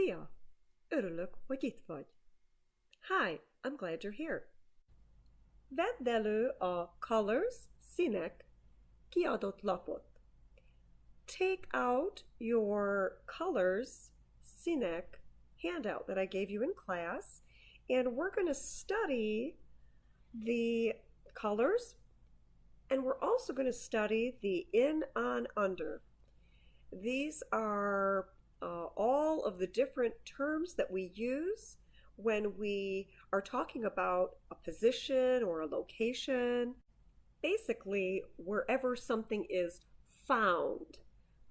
Szia! Örülök, hogy itt vagy. Hi, I'm glad you're here. Vedd elő a Colors, színek kiadott lapot. Take out your Colors, színek handout that I gave you in class, and we're going to study the colors, and we're also going to study the in, on, under. These are all of the different terms that we use when we are talking about a position or a location, basically wherever something is found.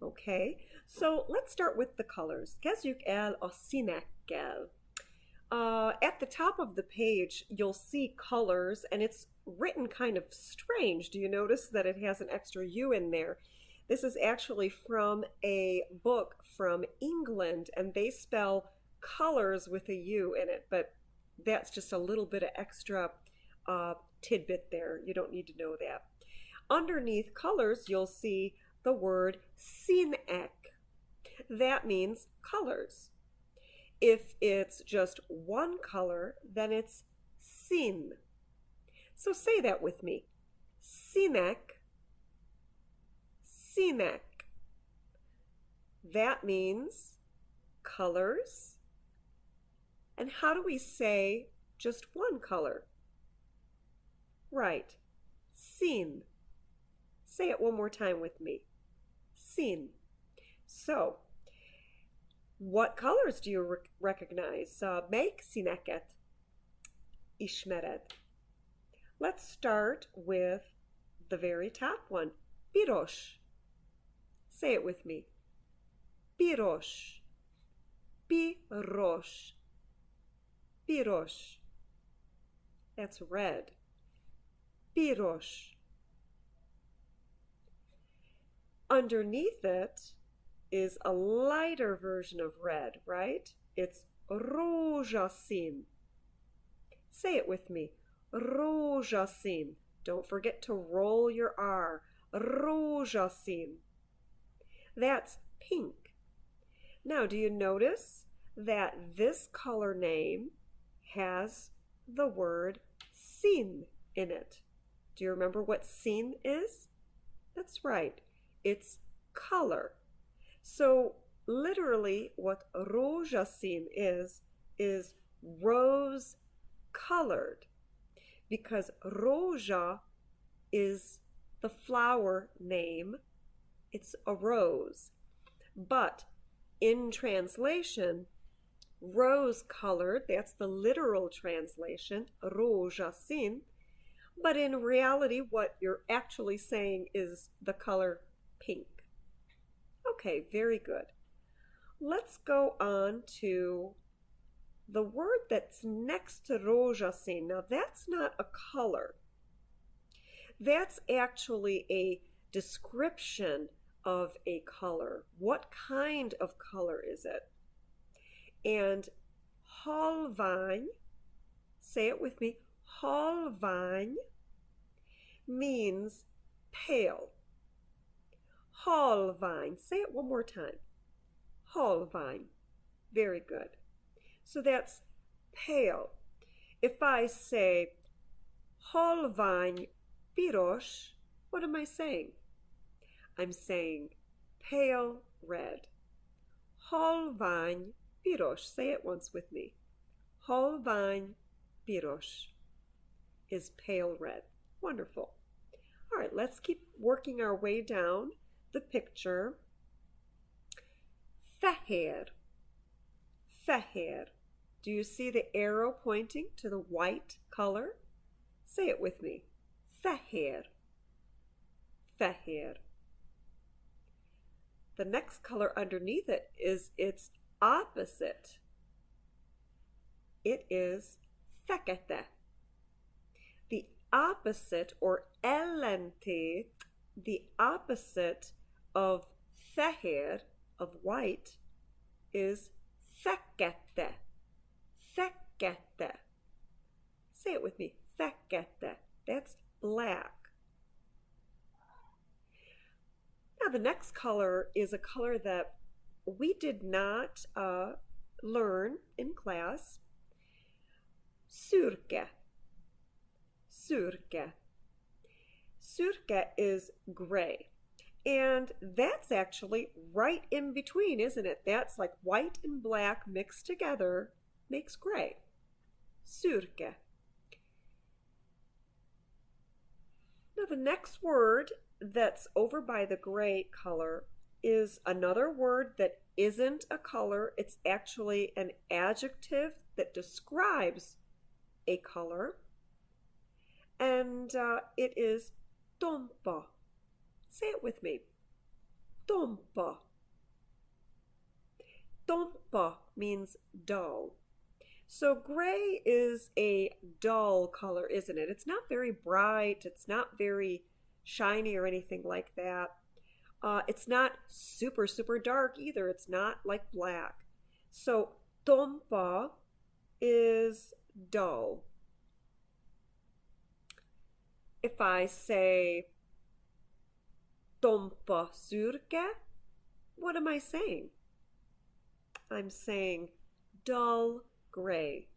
Okay, so let's start with the colors. Kezdjük el a színekkel. At the top of the page, you'll see colors, and it's written kind of strange. Do you notice that it has an extra U in there? This is actually from a book from England, and they spell colors with a U in it, but that's just a little bit of extra tidbit there. You don't need to know that. Underneath colors, you'll see the word színek. That means colors. If it's just one color, then it's szín. So say that with me. Színek, színek. That means colors. And how do we say just one color? Right, szín. Say it one more time with me. Szín. So, what colors do you recognize? Melyik színeket ismered? Let's start with the very top one. Piros. Say it with me. Piros. Piros. Piros. That's red. Piros. Underneath it is a lighter version of red, right? It's rózsaszín. Say it with me. Rózsaszín. Don't forget to roll your R. Rózsaszín. That's pink. Now, do you notice that this color name has the word szín in it? Do you remember what szín is? That's right. It's color. So literally what rózsaszín is rose colored, because rózsa is the flower name. It's a rose. But in translation, rose colored, that's the literal translation, rózsaszín. But in reality, what you're actually saying is the color pink. Okay, very good. Let's go on to the word that's next to rózsaszín. Now, that's not a color. That's actually a description of a color. What kind of color is it? And halvány, say it with me, halvány means pale. Halvány. Say it one more time. Halvány. Very good. So that's pale. If I say halvány piros, what am I saying? I'm saying pale red. Halvány piros. Say it once with me. Halvány piros is pale red. Wonderful. All right, let's keep working our way down the picture. Fehér. Fehér. Do you see the arrow pointing to the white color? Say it with me. Fehér. Fehér. The next color underneath it is its opposite. It is fekete. The opposite, or ellentét, the opposite of fehér, of white, is fekete. Fekete. Say it with me. Fekete. That's black. Now the next color is a color that we did not learn in class. Szürke. Szürke. Szürke is gray. And that's actually right in between, isn't it? That's like white and black mixed together makes gray. Szürke. Now the next word that's over by the gray color is another word that isn't a color. It's actually an adjective that describes a color. And it is tompa. Say it with me. Tompa. Tompa means dull. So gray is a dull color, isn't it? It's not very bright. It's not very shiny or anything like that. It's not super, super dark either. It's not like black. So tompa is dull. If I say tompa szürke, what am I saying? I'm saying dull gray.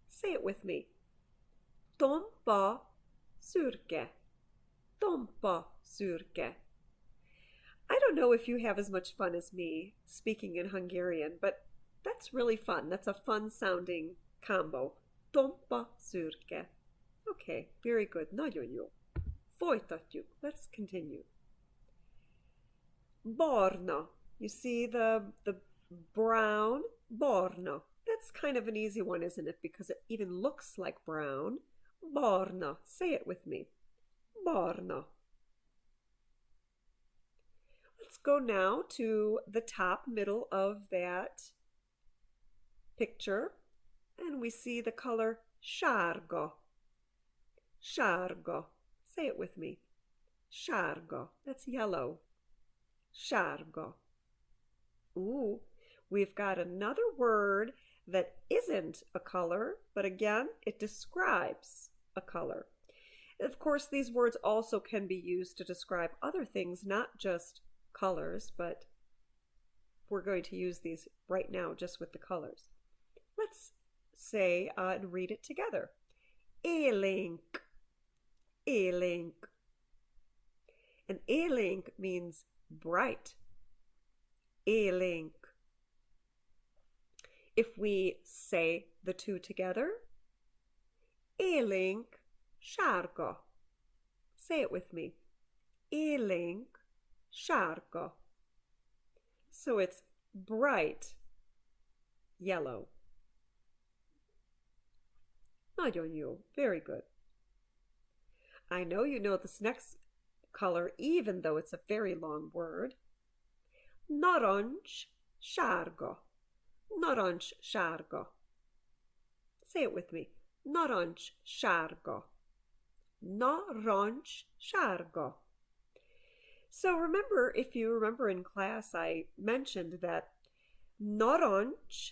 Say it with me. Tompa szürke. Tompa szürke. I don't know if you have as much fun as me speaking in Hungarian, but that's really fun. That's a fun sounding combo. Tompa szürke. Okay, very good. Nagyon jó. Folytatjuk. Let's continue. Barna. You see the brown? Barna. That's kind of an easy one, isn't it? Because it even looks like brown. Barna. Say it with me. Barna. Let's go now to the top middle of that picture. And we see the color sárga. Sárga. Say it with me. Sárga. That's yellow. Sárga. Ooh, we've got another word that isn't a color, but again, it describes a color. Of course, these words also can be used to describe other things, not just colors, but we're going to use these right now just with the colors. Let's say and read it together. Élénk. Élénk. And élénk means bright. Élénk. If we say the two together, élénk sárga. Say it with me. Élénk sárga. So it's bright yellow. Nagyon jó. Very good. I know you know this next color, even though it's a very long word. Narancs sárga. Narancs sárga. Say it with me. Narancs sárga. Narancs sárga. So remember, if you remember in class, I mentioned that narancs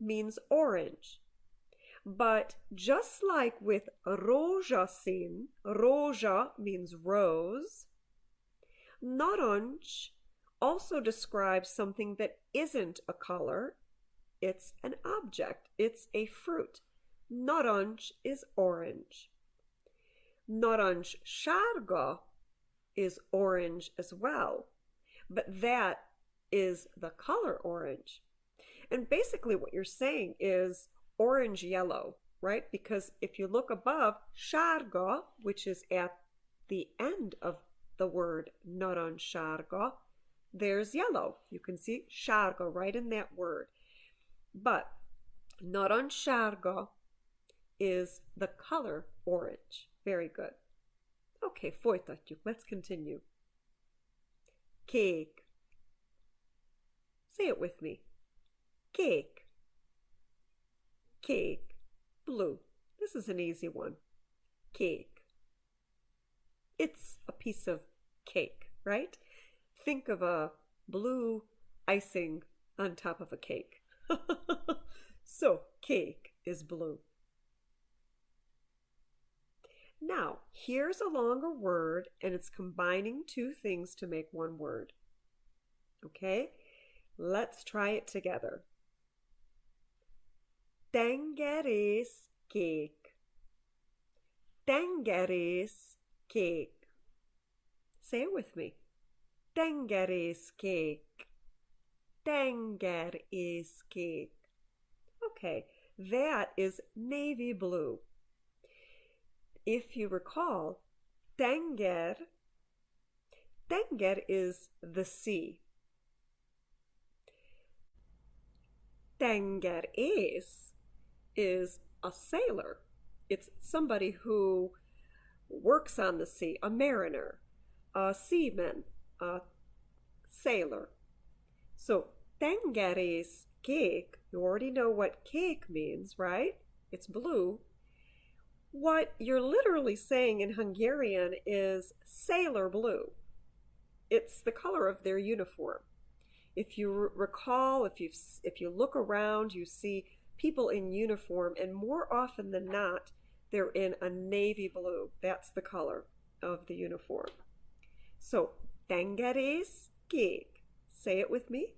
means orange. But just like with rózsaszín, rózsa means rose, narancs also describes something that isn't a color. It's an object. It's a fruit. Narancs is orange. Narancs sárga is orange as well, but that is the color orange. And basically what you're saying is orange yellow, right? Because if you look above, sárga, which is at the end of the word narancs sárga, there's yellow. You can see sárga right in that word. But narancs sárga is the color orange. Very good. Okay, folytatjuk. Let's continue. Kék. Say it with me. Kék. Kék. Blue. This is an easy one. Kék. It's a piece of cake, right? Think of a blue icing on top of a cake. So, cake is blue. Now, here's a longer word, and it's combining two things to make one word. Okay? Let's try it together. Tengerészkék. Tengerészkék. Say it with me. Tengerészkék. Tengerészkék. Okay, that is navy blue. If you recall, tenger is the sea. Tengerész is a sailor. It's somebody who works on the sea, a mariner, a seaman, a sailor. So tengerészkék, you already know what cake means, right? It's blue. What you're literally saying in Hungarian is sailor blue. It's the color of their uniform. If you recall, if you look around, you see people in uniform, and more often than not, they're in a navy blue. That's the color of the uniform. So, tengerészkék. Say it with me.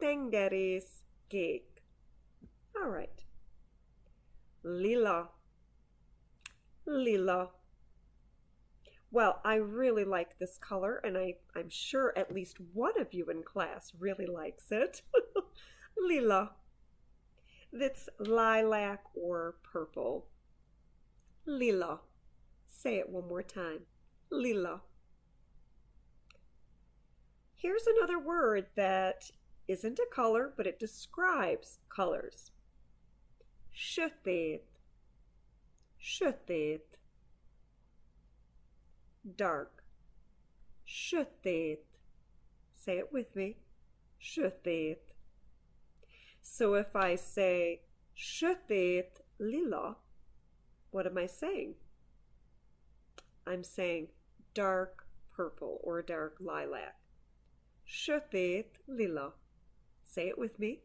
Tengerészkék. All right. Lila. Lila. Well, I really like this color, and I'm sure at least one of you in class really likes it. Lila. That's lilac or purple. Lila. Say it one more time. Lila. Here's another word that isn't a color, but it describes colors. Sötét. Sötét. Dark. Sötét. Say it with me. Sötét. So if I say sötét lila, what am I saying? I'm saying dark purple or dark lilac. Sötét lila. Say it with me.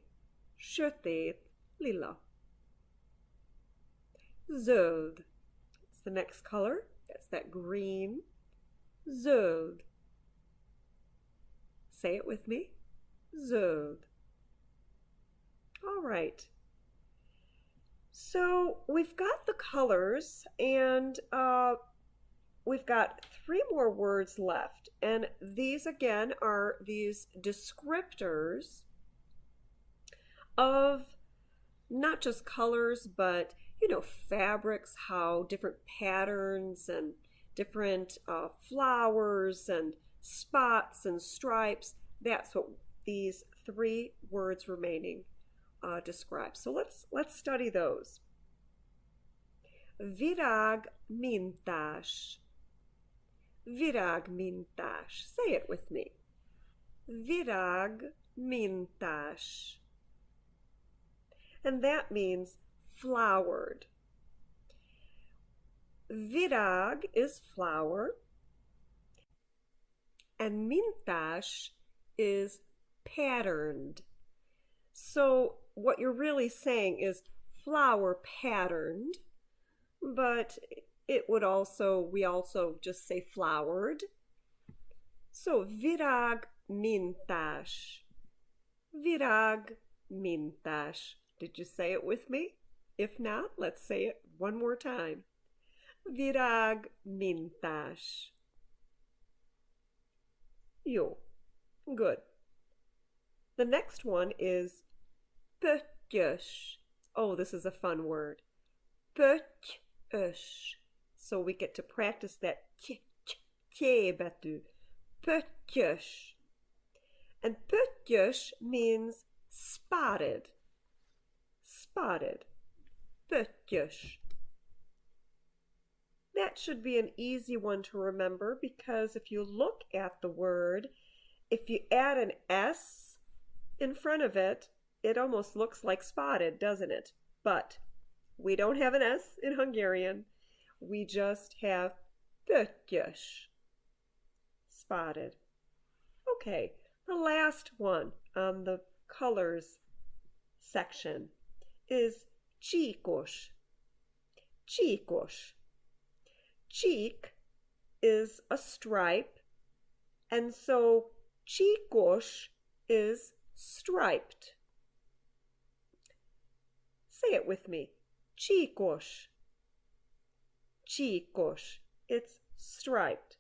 Sötét lila. Zöld. It's the next color. That's that green. Zöld. Say it with me. Zöld. All right. So we've got the colors, and we've got 3 more words left. And these again are these descriptors of not just colors, but fabrics, how different patterns and different flowers and spots and stripes. That's what these 3 words remaining describe. So let's study those. Virág mintás. Virág mintás. Say it with me. Virág mintás. And that means flowered. Virág is flower, and mintás is patterned. So what you're really saying is flower patterned, but we also just say flowered. So virág mintás. Virág mintás. Did you say it with me? If not, let's say it one more time. Virág mintás. Jó. Good. The next one is pöttyös. Oh, this is a fun word. Pöttyös. So we get to practice that k betű. Pöttyös. And pöttyös means spotted. Spotted. Pöttyös. That should be an easy one to remember, because if you look at the word, if you add an S in front of it, it almost looks like spotted, doesn't it? But we don't have an S in Hungarian. We just have pöttyös. Spotted. Okay, the last one on the colors section is csíkos. Csíkos. Csík is a stripe, and so csíkos is striped. Say it with me. Csíkos. Csíkos. It's striped.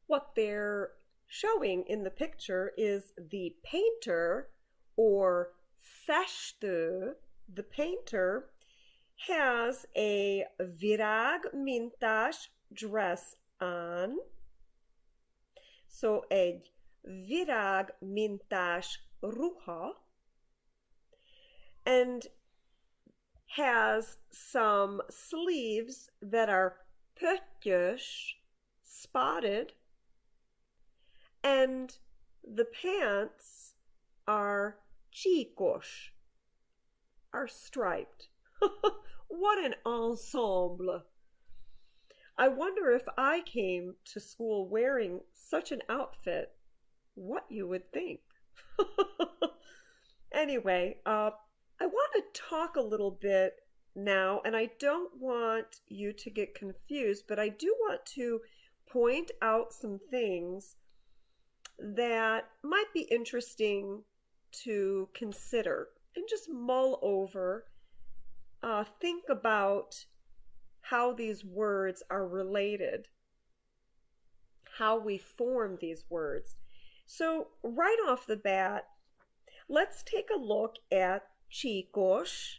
What they're showing in the picture is the painter or festő. The painter has a virág mintás dress on. So egy virág mintás ruha, and has some sleeves that are pöttyös, spotted, and the pants are csíkos, are striped. What an ensemble! I wonder if I came to school wearing such an outfit, what you would think. Anyway, I want to talk a little bit now, and I don't want you to get confused, but I do want to point out some things that might be interesting to consider and just mull over. Think about how these words are related, how we form these words. So right off the bat, let's take a look at csíkos,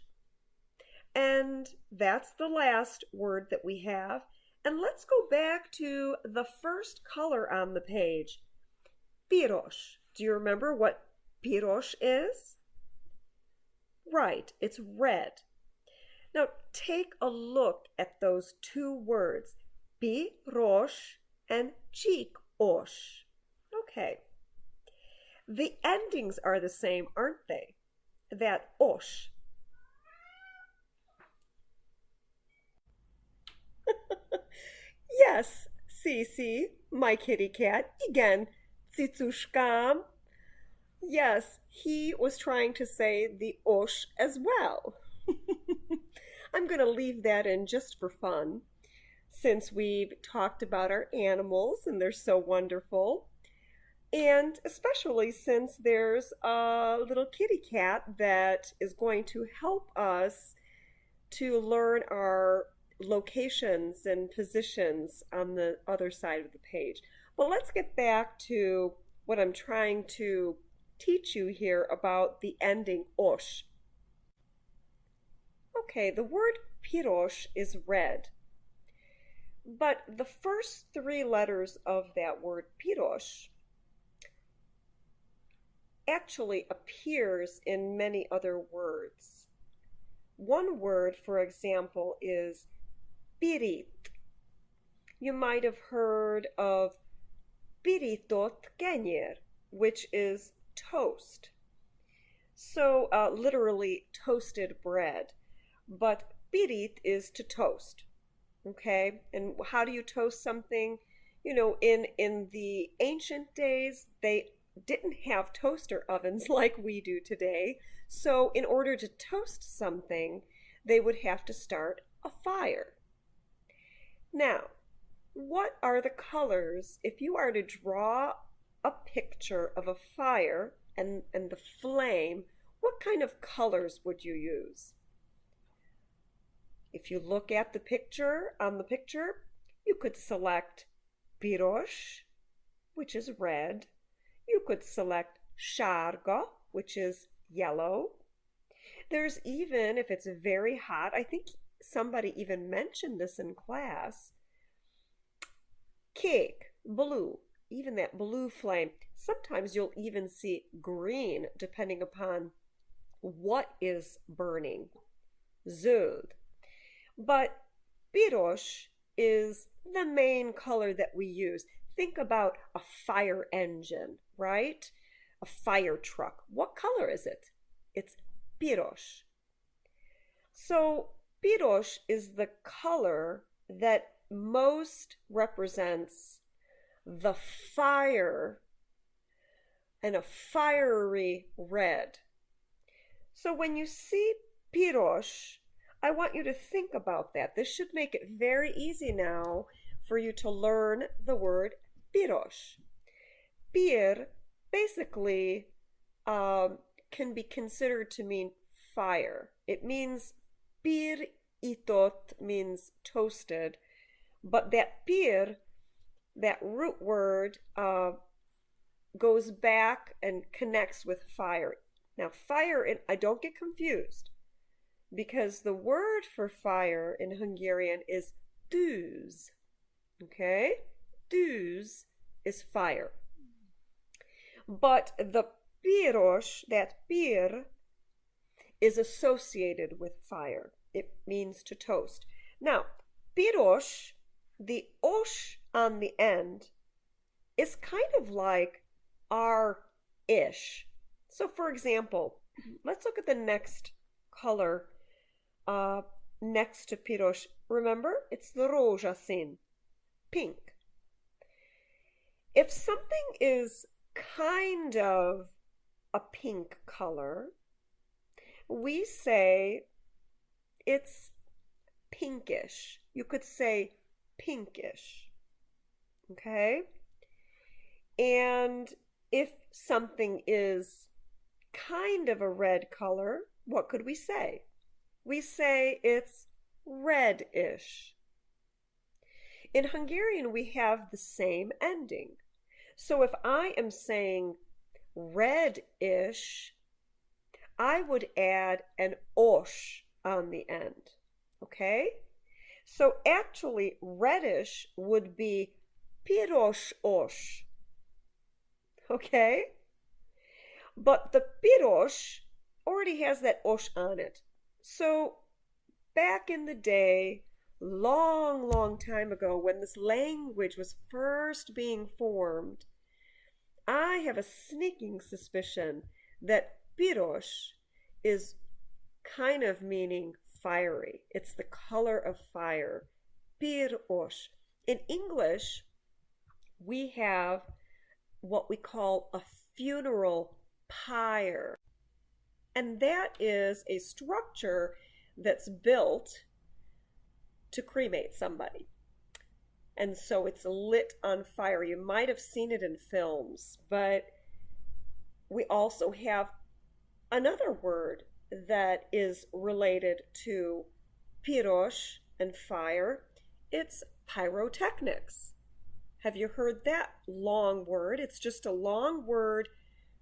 and that's the last word that we have. And let's go back to the first color on the page, piros. Do you remember what piros is? Right, it's red. Now take a look at those two words, piros and csíkos. Okay. The endings are the same, aren't they? That os. Yes, Cece, my kitty cat. Igen, cicuszkám. Yes, he was trying to say the os as well. I'm going to leave that in just for fun, since we've talked about our animals and they're so wonderful. And especially since there's a little kitty cat that is going to help us to learn our locations and positions on the other side of the page. But let's get back to what I'm trying to teach you here about the ending os. Okay, the word piros is red, but the first three letters of that word piros actually appears in many other words. One word, for example, is pirit. You might have heard of pirított kenyér, which is toast. So literally toasted bread. But pirit is to toast. Okay? And how do you toast something? You know, in the ancient days, they didn't have toaster ovens like we do today. So in order to toast something, they would have to start a fire. Now, what are the colors if you are to draw a picture of a fire and the flame? What kind of colors would you use? If you look at the picture, on the picture, you could select piros, which is red. You could select sárga, which is yellow. There's even, if it's very hot, I think somebody even mentioned this in class, kék, blue, even that blue flame. Sometimes you'll even see green, depending upon what is burning, zöld. But piros is the main color that we use. Think about a fire engine, right? A fire truck. What color is it? It's piros. So piros is the color that most represents the fire and a fiery red. So when you see piros, I want you to think about that. This should make it very easy now for you to learn the word piros. Pir, basically can be considered to mean fire. It means piritot means toasted, but that pir, that root word, goes back and connects with fire. Now, fire, I don't get confused, because the word for fire in Hungarian is tűz. Okay? Tűz is fire. But the piros, that pir, is associated with fire. It means to toast. Now, piros, the osh on the end, is kind of like R-ish. So, for example, let's look at the next color next to piros. Remember, it's the rózsaszín, pink. If something is kind of a pink color, we say it's pinkish. You could say pinkish. Okay? And if something is kind of a red color, what could we say? We say it's reddish. In Hungarian, we have the same ending. So if I am saying reddish, I would add an osh on the end. Okay? So actually, reddish would be piros-osh. Okay? But the piros already has that osh on it. So back in the day, long time ago, when this language was first being formed, I have a sneaking suspicion that piros is kind of meaning fiery. It's the color of fire. Piros. In English, we have what we call a funeral pyre. And that is a structure that's built to cremate somebody. And so it's lit on fire. You might have seen it in films, but we also have another word that is related to piros and fire. It's pyrotechnics. Have you heard that long word? It's just a long word,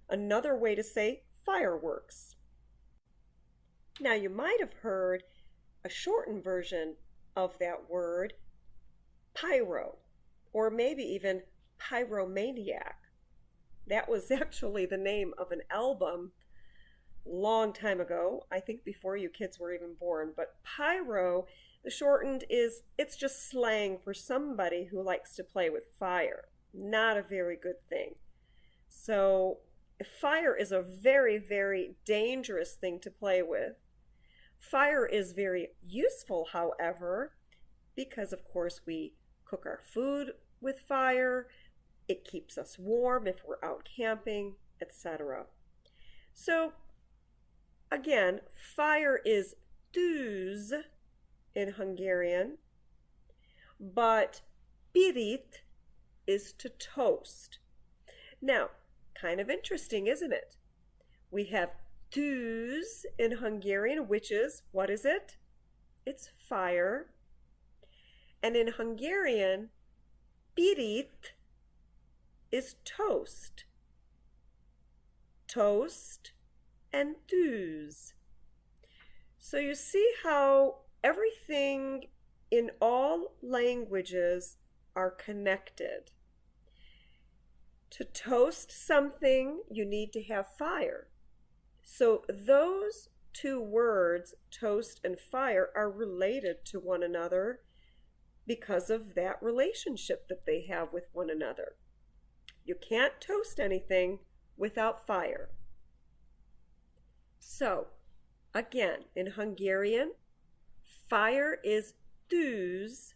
another way to say fireworks. Now, you might have heard a shortened version of that word, pyro, or maybe even pyromaniac. That was actually the name of an album long time ago, I think before you kids were even born. But pyro, the shortened is, it's just slang for somebody who likes to play with fire. Not a very good thing. So fire is a very dangerous thing to play with. Fire is very useful, however, because of course we cook our food with fire. It keeps us warm if we're out camping, etc. So again, fire is tűz in Hungarian, but pirit is to toast. Now, kind of interesting, isn't it? We have tűz in Hungarian, which is, what is it? It's fire. And in Hungarian, pirit is toast. Toast and tűz. So you see how everything in all languages are connected. To toast something, you need to have fire. So those two words, toast and fire, are related to one another because of that relationship that they have with one another. You can't toast anything without fire. So, again, in Hungarian, fire is tűz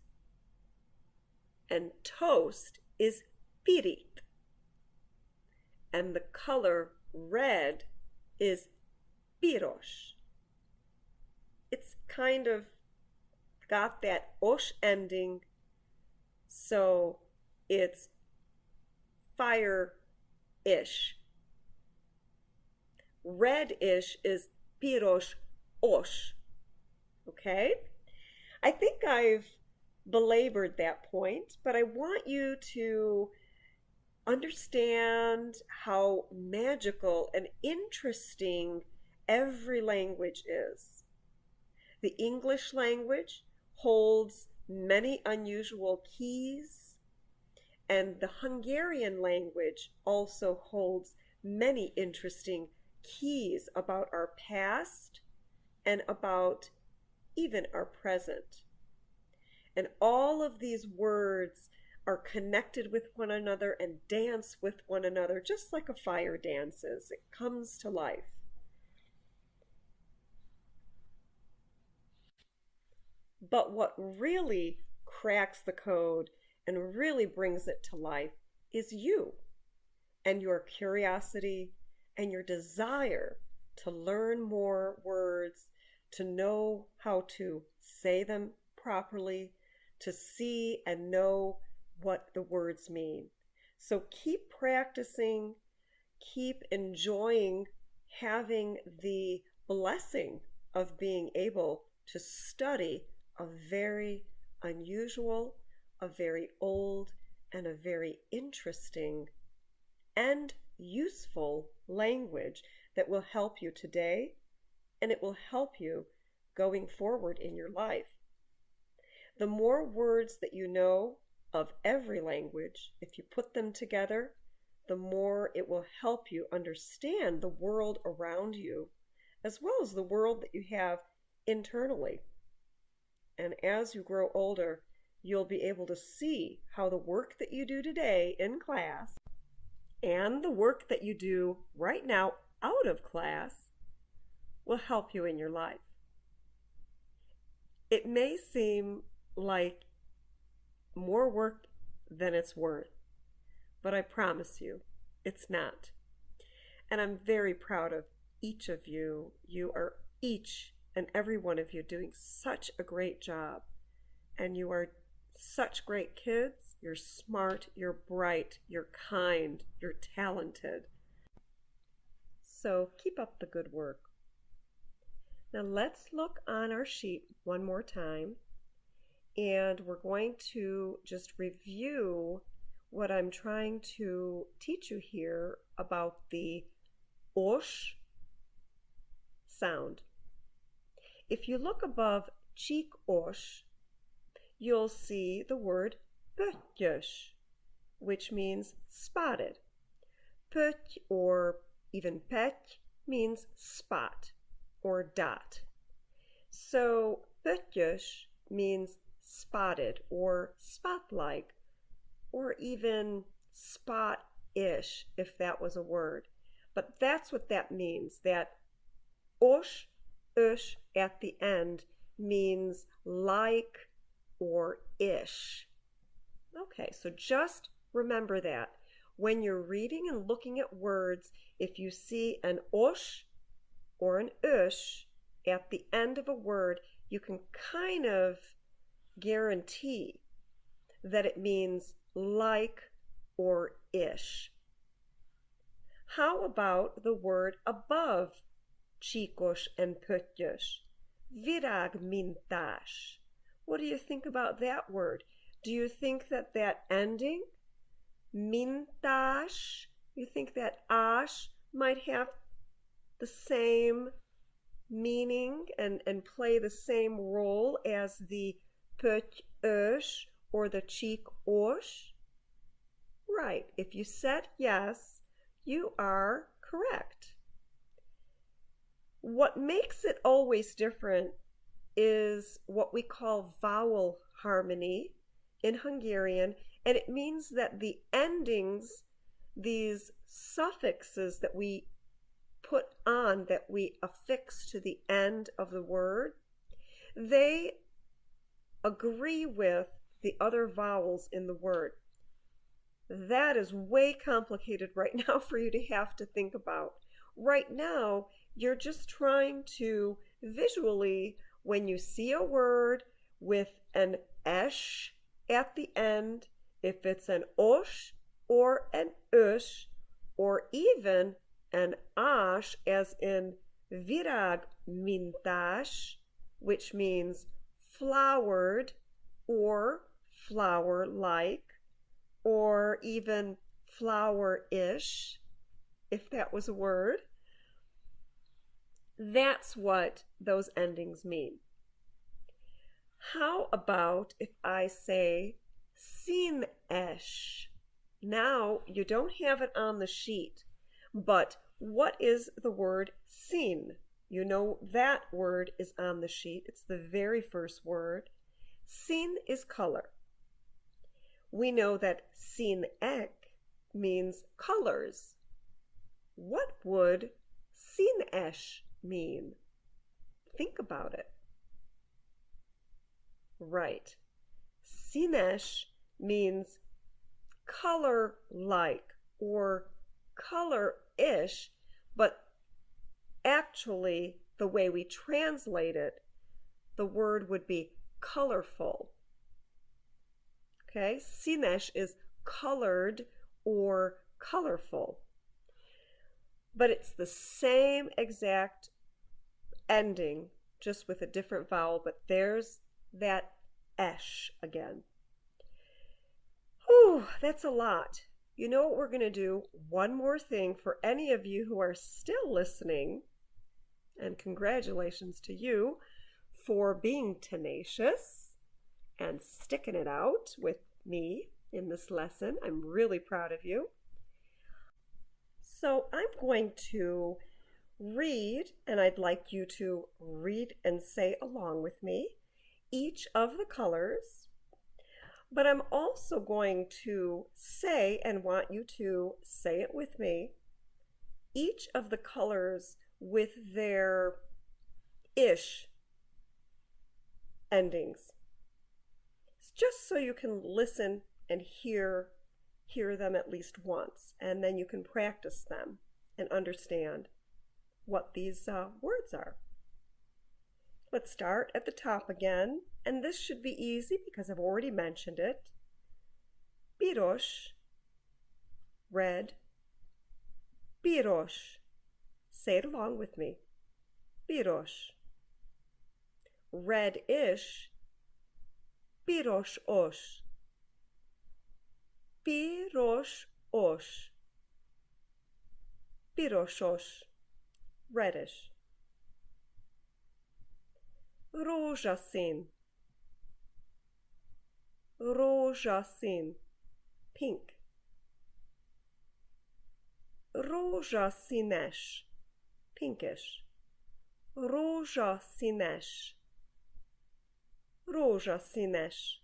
and toast is pirit. And the color red is piros. It's kind of got that osh ending, so it's fire-ish. reddish is piros-os. Okay? I think I've belabored that point, but I want you to understand how magical and interesting every language is. The English language holds many unusual keys, and the Hungarian language also holds many interesting keys about our past and about even our present. And all of these words are connected with one another and dance with one another, just like a fire dances. It comes to life. But what really cracks the code and really brings it to life is you and your curiosity and your desire to learn more words, to know how to say them properly, to see and know what the words mean. So keep practicing, keep enjoying having the blessing of being able to study a very unusual, a very old, and a very interesting and useful language that will help you today, and it will help you going forward in your life. The more words that you know of every language, if you put them together, the more it will help you understand the world around you, as well as the world that you have internally. And as you grow older, you'll be able to see how the work that you do today in class and the work that you do right now out of class will help you in your life. It may seem like more work than it's worth, but I promise you, it's not. And I'm very proud of each of you. You are each and every one of you doing such a great job. And you are such great kids. You're smart, you're bright, you're kind, you're talented. So keep up the good work. Now let's look on our sheet one more time. And we're going to just review what I'm trying to teach you here about the osh sound. If you look above cheek osh, you'll see the word pöttyös, which means spotted. Pötty or even pety means spot or dot. So pöttyös means spotted or spot-like or even spot-ish if that was a word. But that's what that means. That osh, ush at the end means like or ish. Okay, so just remember that. When you're reading and looking at words, if you see an osh or an ush at the end of a word, you can kind of guarantee that it means like or ish. How about the word above csíkos and pöttyös? Virágmintás. What do you think about that word? Do you think that that ending, mintás, you think that ash might have the same meaning and play the same role as the pöttyös or the csíkos? Right. If you said yes, you are correct. What makes it always different is what we call vowel harmony in Hungarian, and it means that the endings, these suffixes that we put on, that we affix to the end of the word, they agree with the other vowels in the word. That is way complicated right now for you to have to think about. Right now, you're just trying to visually, when you see a word with an esh at the end, if it's an osh or an ush or even and ás as in virágmintás, which means flowered or flower-like, or even flower-ish, if that was a word. That's what those endings mean. How about if I say színes? Now, you don't have it on the sheet, but what is the word szín? You know that word is on the sheet. It's the very first word. Szín is color. We know that színek means colors. What would színes mean? Think about it. Right. Színes means color-like or color-ish, but actually the way we translate it, the word would be colorful. Okay, színes is colored or colorful. But it's the same exact ending, just with a different vowel, but there's that esh again. Whew, that's a lot. You know what we're going to do? One more thing for any of you who are still listening, and congratulations to you for being tenacious and sticking it out with me in this lesson. I'm really proud of you. So I'm going to read, and I'd like you to read and say along with me each of the colors, but I'm also going to say, and want you to say it with me, each of the colors with their ish endings, just so you can listen and hear them at least once, and then you can practice them and understand what these words are. Let's start at the top again, and this should be easy because I've already mentioned it. Piros, red. Piros. Say it along with me. Piros. Red-ish. Piros-os. Piros-os. Pirosos. Reddish. Rózsaszín. Rózsaszín. Pink. Rózsaszínes. Pinkish. Rózsaszínes. Rózsaszínes.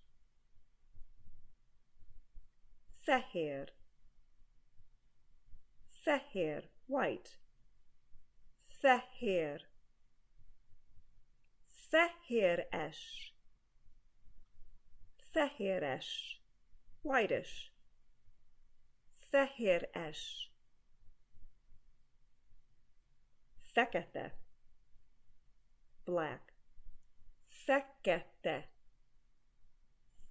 Fehér. Fehér. White. Fehér. Fehéres. Fehéres. Whitish. Fehéres. Fekete. Black. Fekete.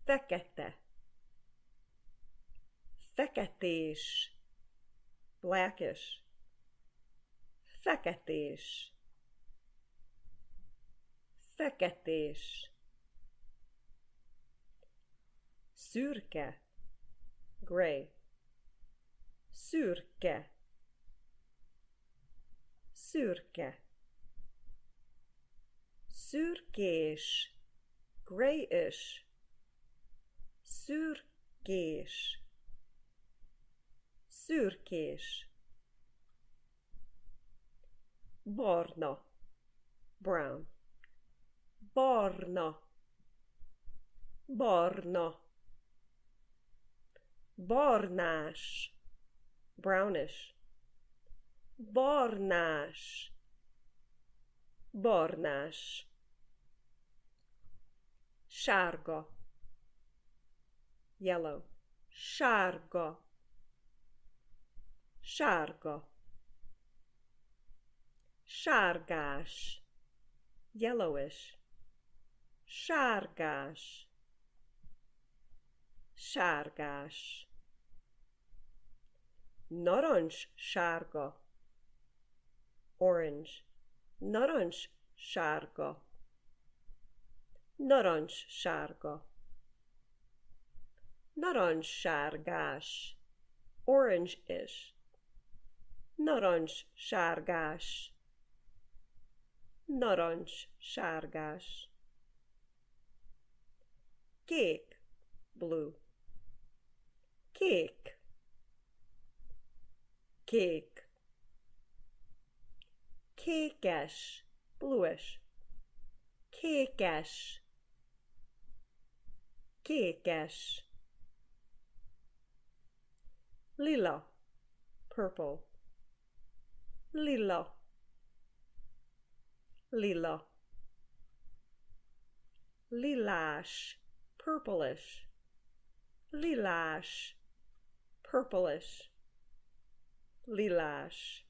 Fekete. Feketés. Blackish. Feketés. Feketés. Szürke. Gray. Szürke. Szürke. Szürkés. Grayish. Szürkés. Szürkés. Barna. Brown. Barna. Barna. Barnás. Brownish. Barnás. Barnás. Sárga. Yellow. Sárga. Sárga. Sárgás. Yellowish. Sárgás. Sárgás. Narancs sárga. orange, narancs, sárga, narancs, sárga, narancs, sárgás, orange-ish, narancs, sárgás, narancs, sárgás, kék, blue, kék, kék, kékes, bluish, kékes, kékes, lila, purple, lila, lila, lilás, purplish, lilás, purplish, lilás,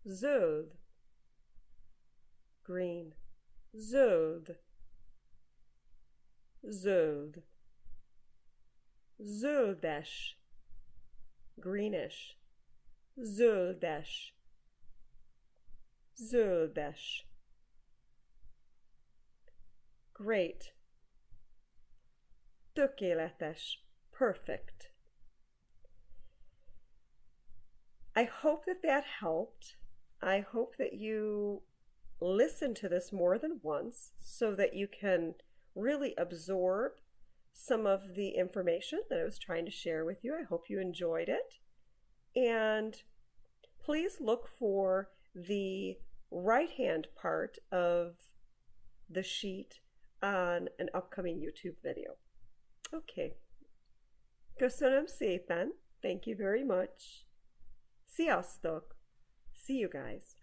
zöld, green, zöld, zöld, zöldes, greenish, zöldes, zöldes, great, tökéletes, perfect. I hope that helped. I hope that you listen to this more than once so that you can really absorb some of the information that I was trying to share with you. I hope you enjoyed it. And please look for the right-hand part of the sheet on an upcoming YouTube video. Okay. Köszönöm szépen. Thank you very much. Sziasztok. See you guys.